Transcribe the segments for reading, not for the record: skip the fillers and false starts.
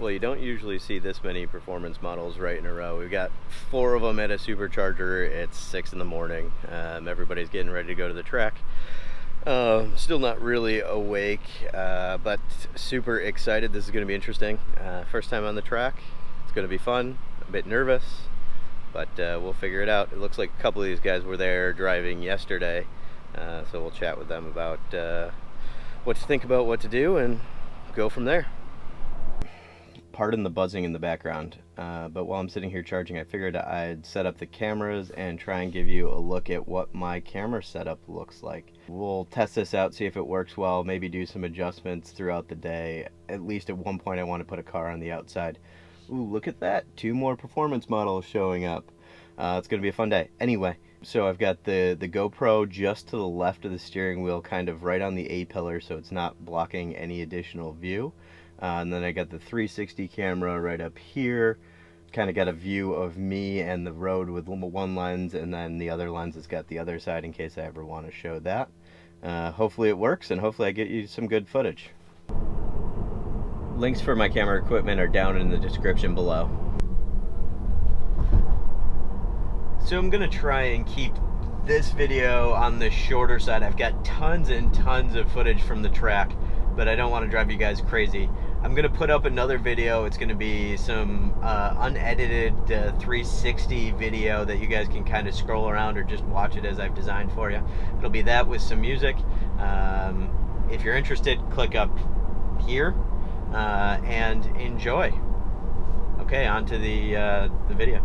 well, you don't usually see this many performance models right in a row. We've got 4 of them at a supercharger. It's 6 in the morning. Everybody's getting ready to go to the track. Still not really awake, but super excited. This is going to be interesting. First time on the track. It's going to be fun. A bit nervous, but we'll figure it out. It looks like a couple of these guys were there driving yesterday, so we'll chat with them about what to think about, what to do, and go from there. Pardon the buzzing in the background, but while I'm sitting here charging, I figured I'd set up the cameras and try and give you a look at what my camera setup looks like. We'll test this out, see if it works well, maybe do some adjustments throughout the day. At least at one point I want to put a car on the outside. Ooh, look at that, 2 more performance models showing up. It's gonna be a fun day. Anyway, so I've got the GoPro just to the left of the steering wheel, kind of right on the A-pillar, so it's not blocking any additional view. And then I got the 360 camera right up here. Kind of got a view of me and the road with one lens, and then the other lens has got the other side in case I ever want to show that. Hopefully it works, and hopefully I get you some good footage. Links for my camera equipment are down in the description below. So I'm gonna try and keep this video on the shorter side. I've got tons and tons of footage from the track, but I don't want to drive you guys crazy. I'm gonna put up another video. It's gonna be some unedited 360 video that you guys can kind of scroll around or just watch it as I've designed for you. It'll be that with some music. If you're interested, click up here and enjoy. Okay, on to the video.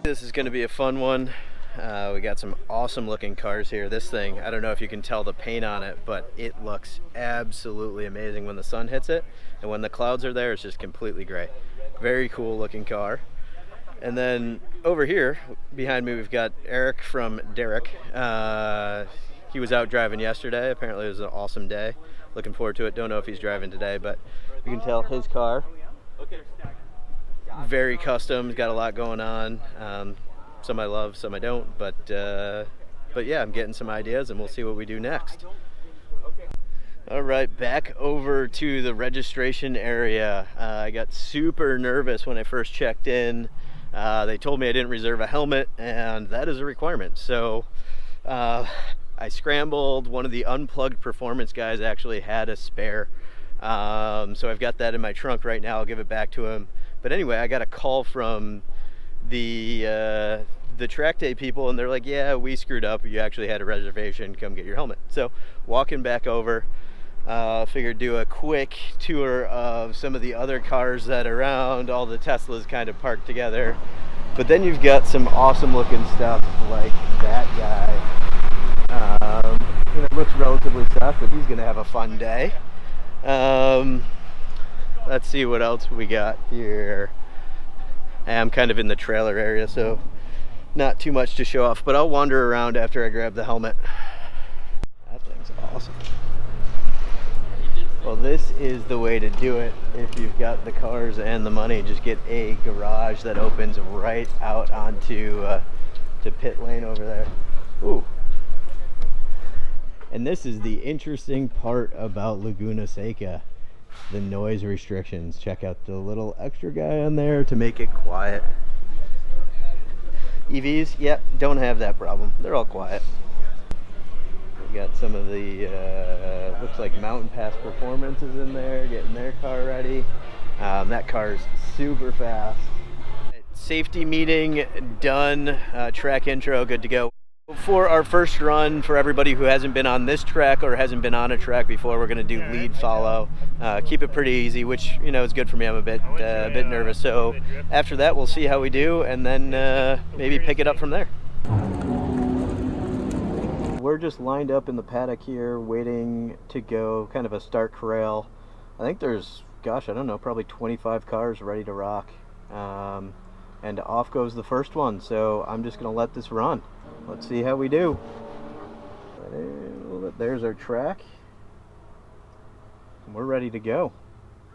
This is going to be a fun one. We got some awesome looking cars here. This thing, I don't know if you can tell the paint on it, but it looks absolutely amazing when the sun hits it, and when the clouds are there, it's just completely gray. Very cool looking car. And then over here behind me, we've got Eric from Derek. He was out driving yesterday. Apparently it was an awesome day. Looking forward to it. Don't know if he's driving today, but you can tell his car, very custom, got a lot going on. Some I love, some I don't, but yeah, I'm getting some ideas, and we'll see what we do next. All right, back over to the registration area. I got super nervous when I first checked in. They told me I didn't reserve a helmet, and that is a requirement. So I scrambled. One of the Unplugged performance guys actually had a spare. So I've got that in my trunk right now. I'll give it back to him. But anyway, I got a call from the track day people, and they're like, yeah, we screwed up. You actually had a reservation. Come get your helmet. So walking back over, figured do a quick tour of some of the other cars that are around, all the Teslas kind of parked together. But then you've got some awesome looking stuff like that guy. It looks relatively tough, but he's gonna have a fun day. Let's see what else we got here. I'm kind of in the trailer area, so not too much to show off, but I'll wander around after I grab the helmet. That thing's awesome. Well, this is the way to do it if you've got the cars and the money. Just get a garage that opens right out onto to pit lane over there. Ooh. And this is the interesting part about Laguna Seca, the noise restrictions. Check out the little extra guy on there to make it quiet. EVs, yep, don't have that problem. They're all quiet. We got some of the, looks like Mountain Pass Performance is in there, getting their car ready. That car's super fast. Safety meeting done, track intro, good to go. For our first run, for everybody who hasn't been on this track or hasn't been on a track before, we're going to do lead follow. Keep it pretty easy, which, you know, is good for me. I'm a bit nervous. So after that, we'll see how we do, and then maybe pick it up from there. We're just lined up in the paddock here, waiting to go, kind of a start corral. I think there's, gosh, I don't know, probably 25 cars ready to rock. And off goes the first one. So I'm just going to let this run. Let's see how we do. There's our track. We're ready to go.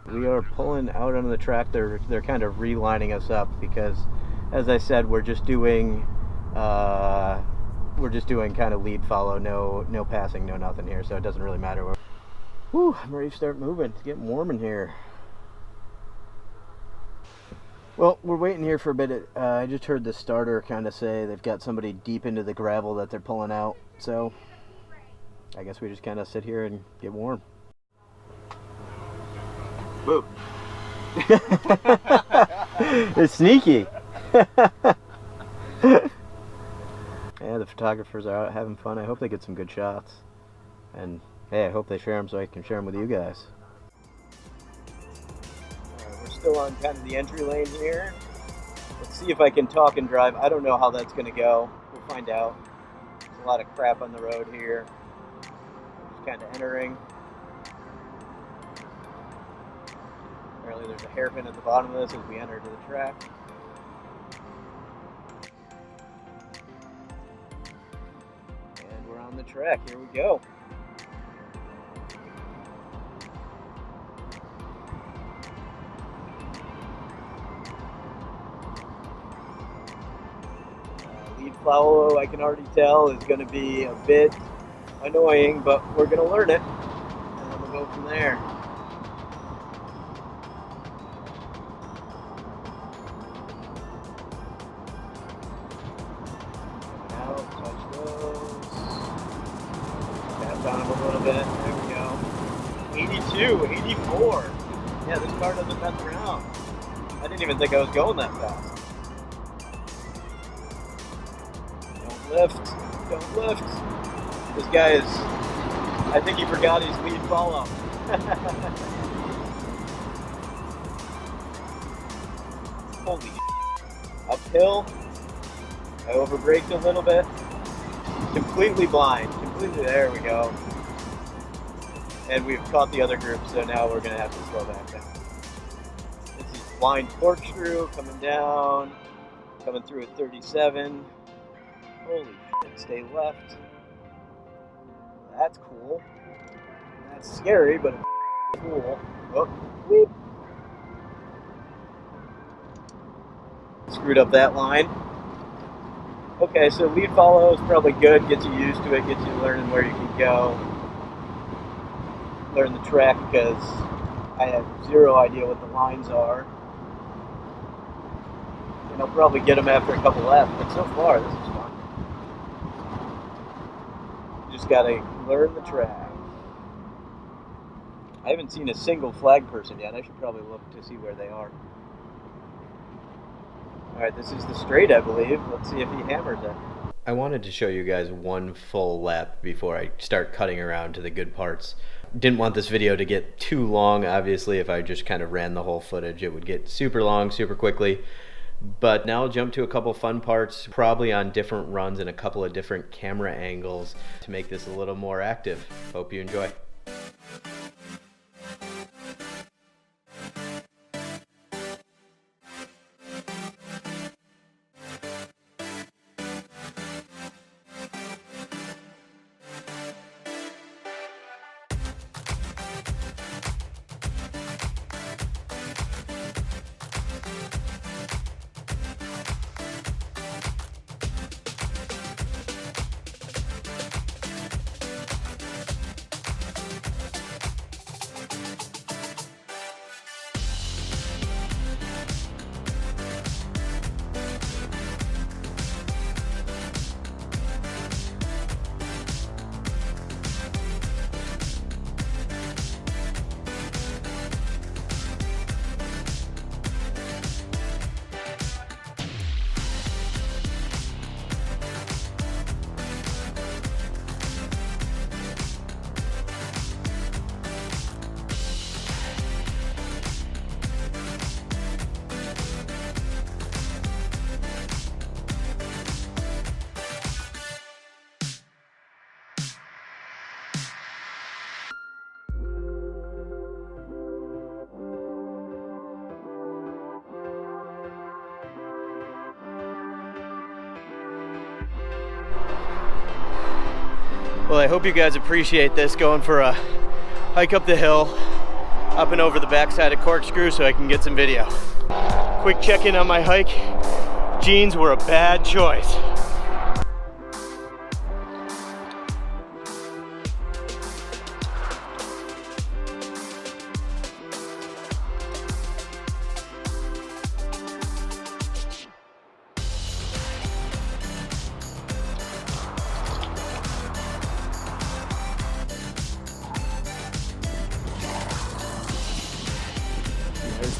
We are pulling out onto the track. They're kind of relining us up because, as I said, we're just doing we're just doing kind of lead follow, no passing, no nothing here, so it doesn't really matter. Whew, I'm ready to start moving. It's getting warm in here. Well, we're waiting here for a bit. I just heard the starter kind of say they've got somebody deep into the gravel that they're pulling out, so I guess we just kind of sit here and get warm. Whoa. It's sneaky. Yeah, the photographers are out having fun. I hope they get some good shots. And hey, I hope they share them so I can share them with you guys. We're still on kind of the entry lane here. Let's see if I can talk and drive. I don't know how that's going to go. We'll find out. There's a lot of crap on the road here. Just kind of entering. Apparently there's a hairpin at the bottom of this as we enter to the track. And we're on the track. Here we go. Lead follow, I can already tell, is going to be a bit annoying, but we're going to learn it. And then we'll go from there. On him a little bit. There we go. 82, 84. Yeah, this car doesn't mess around. I didn't even think I was going that fast. Don't lift. Don't lift. This guy is, I think he forgot his lead follow. Holy shit. Uphill. I overbraked a little bit. Completely blind. There we go. And we've caught the other group, so now we're going to have to slow back down. This is blind corkscrew coming down, coming through at 37. Holy shit, stay left. That's cool. That's scary, but it's cool. Oh, whoop. Screwed up that line. Okay, so lead follow is probably good, gets you used to it, gets you learning where you can go. Learn the track because I have zero idea what the lines are. And I'll probably get them after a couple laps, but so far this is fun. You just gotta learn the track. I haven't seen a single flag person yet. I should probably look to see where they are. Alright, this is the straight, I believe. Let's see if he hammers it. I wanted to show you guys one full lap before I start cutting around to the good parts. Didn't want this video to get too long. Obviously, if I just kind of ran the whole footage, it would get super long, super quickly. But now I'll jump to a couple fun parts, probably on different runs and a couple of different camera angles to make this a little more active. Hope you enjoy. Well, I hope you guys appreciate this, going for a hike up the hill, up and over the backside of Corkscrew so I can get some video. Quick check-in on my hike. Jeans were a bad choice.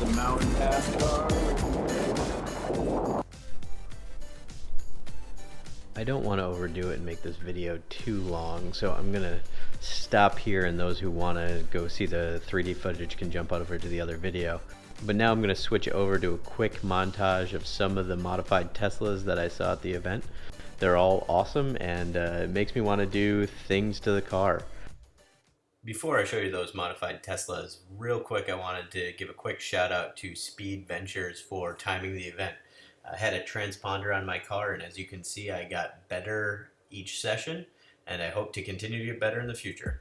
the mountain pass car. I don't want to overdo it and make this video too long, so I'm going to stop here, and those who want to go see the 3D footage can jump over to the other video. But now I'm going to switch over to a quick montage of some of the modified Teslas that I saw at the event. They're all awesome, and it makes me want to do things to the car. Before I show you those modified Teslas, real quick I wanted to give a quick shout out to Speed Ventures for timing the event. I had a transponder on my car, and as you can see, I got better each session, and I hope to continue to get better in the future.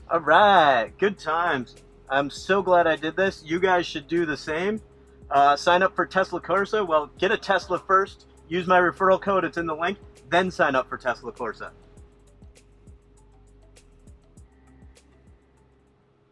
All right, good times. I'm so glad I did this. You guys should do the same. Sign up for Tesla Corsa. Well, get a Tesla first. Use my referral code. It's in the link. Then sign up for Tesla Corsa.